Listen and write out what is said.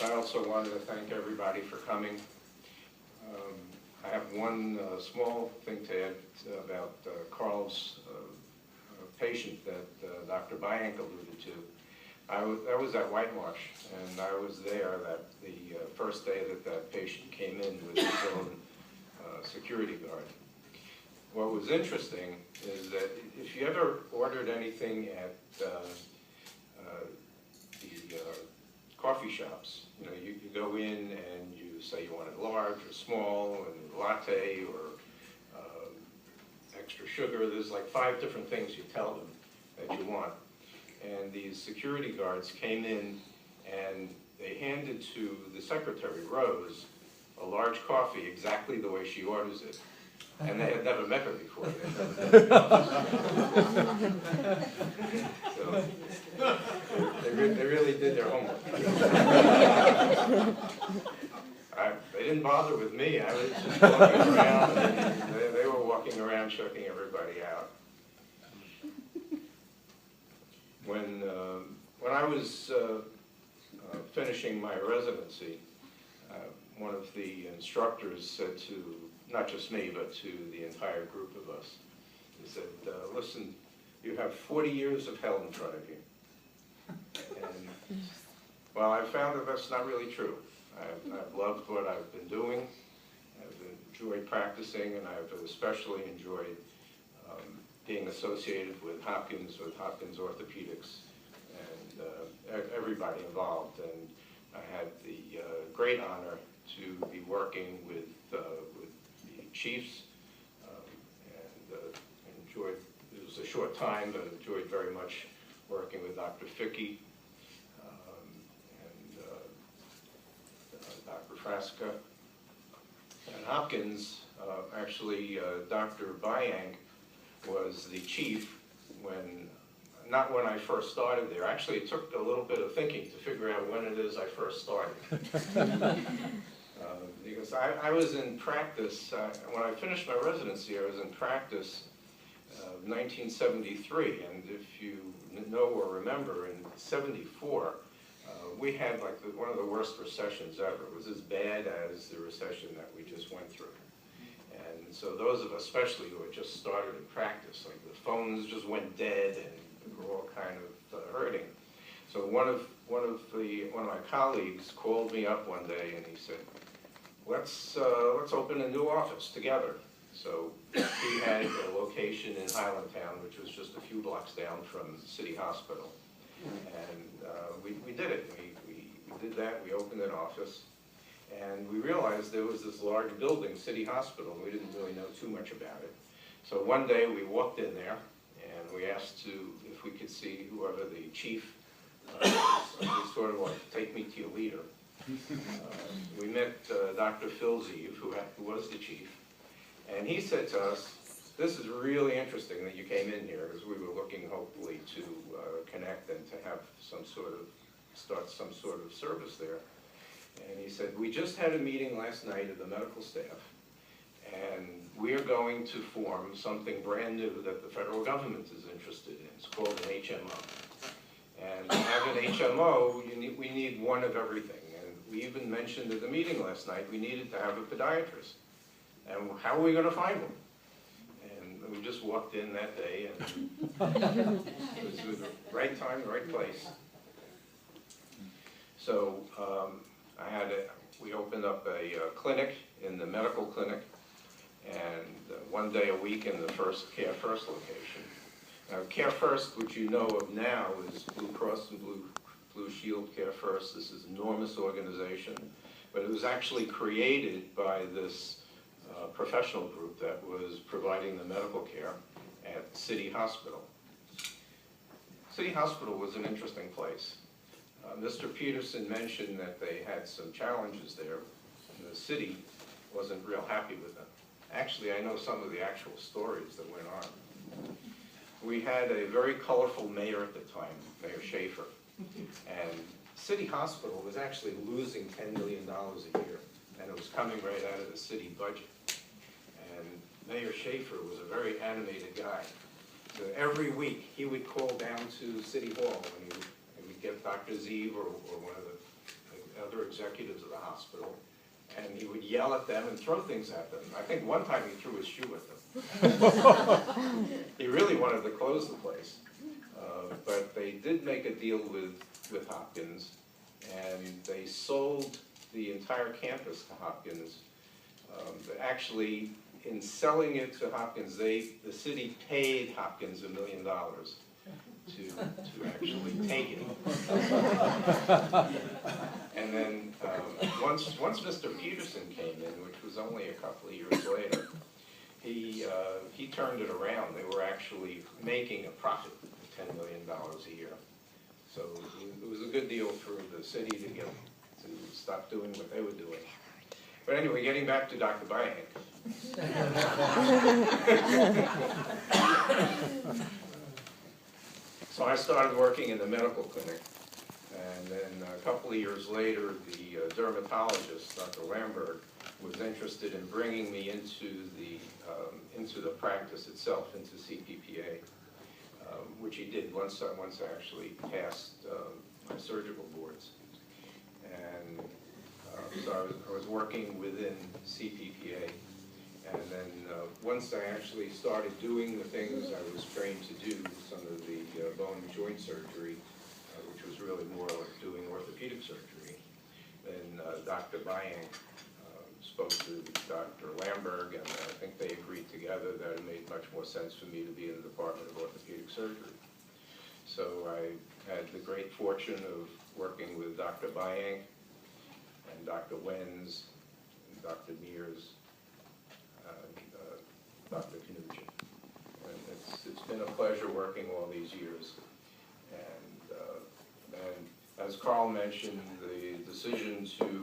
I also wanted to thank everybody for coming. I have one small thing to add about Carl's patient that Dr. Byank alluded to. I was at Whitemarsh, and I was there the first day that patient came in with his own security guard. What was interesting is that if you ever ordered anything at the coffee shops, you know, you go in and you say you want it large or small, and latte or extra sugar. There's like 5 different things you tell them that you want. And these security guards came in and they handed to the secretary, Rose, a large coffee exactly the way she orders it. And they had never met her before. So they really did their homework. They didn't bother with me. I was just walking around, and they were walking around checking everybody out. When I was finishing my residency, one of the instructors said to, not just me, but to the entire group of us, he said, listen, you have 40 years of hell in front of you. And, well, I found that that's not really true. I've loved what I've been doing. I've enjoyed practicing, and I've especially enjoyed being associated with Hopkins Orthopedics, and everybody involved. And I had the great honor to be working with the chiefs, and enjoyed, it was a short time, but enjoyed very much working with Dr. Fickey and Dr. Frasca. At Hopkins, actually, Dr. Byank was the chief not when I first started there. Actually, it took a little bit of thinking to figure out when it is I first started. Because I was in practice, when I finished my residency, I was in practice 1973, and if you know or remember, in '74, we had like one of the worst recessions ever. It was as bad as the recession that we just went through. And so those of us, especially who had just started in practice, like the phones just went dead, and we were all kind of hurting. So one of my colleagues called me up one day, and he said, let's open a new office together. So he had a location in Highlandtown, which was just a few blocks down from City Hospital. And we did it. We did that. We opened an office. And we realized there was this large building, City Hospital, and we didn't really know too much about it. So one day we walked in there, and we asked if we could see whoever the chief, sort of like, take me to your leader. We met Dr. Phil Zeev, who was the chief, and he said to us, this is really interesting that you came in here, because we were looking hopefully to connect and to have start some sort of service there. And he said, we just had a meeting last night of the medical staff, and we are going to form something brand new that the federal government is interested in. It's called an HMO. And to have an HMO, we need one of everything. And we even mentioned at the meeting last night, we needed to have a podiatrist. And how are we going to find one? And we just walked in that day, and it was the right time, the right place. So we opened up a clinic in the medical clinic, and one day a week in the Care First location. Now, Care First, which you know of now, is Blue Cross and Blue Shield Care First. This is an enormous organization, but it was actually created by this professional group that was providing the medical care at City Hospital. City Hospital was an interesting place. Mr. Peterson mentioned that they had some challenges there, and the city wasn't real happy with them. Actually, I know some of the actual stories that went on. We had a very colorful mayor at the time, Mayor Schaefer, and City Hospital was actually losing $10 million a year, and it was coming right out of the city budget. And Mayor Schaefer was a very animated guy. So every week, he would call down to City Hall, and he would get Dr. Zeev or one of the other executives of the hospital, and he would yell at them and throw things at them. I think one time he threw his shoe at them. He really wanted to close the place. But they did make a deal with Hopkins, and they sold the entire campus to Hopkins. Actually, in selling it to Hopkins, the city paid Hopkins $1 million to actually take it. And then once Mr. Peterson came in, which was only a couple of years later, he turned it around. They were actually making a profit of $10 million a year. So it was a good deal for the city to stop doing what they were doing. But anyway, getting back to Dr. Byhank. So I started working in the medical clinic, and then a couple of years later, the dermatologist, Dr. Lamberg, was interested in bringing me into the practice itself, into CPPA, which he did once I actually passed my surgical boards. And so I was working within CPPA, and then once I actually started doing the things I was trained to do, some of the bone and joint surgery, which was really more like doing orthopedic surgery, then Dr. Byhank spoke to Dr. Lamberg, and I think they agreed together that it made much more sense for me to be in the Department of Orthopedic Surgery. So I had the great fortune of working with Dr. Byhank and Dr. Wenz, and Dr. Mears, Dr. Knudsen. And it's been a pleasure working all these years. And as Carl mentioned, the decision to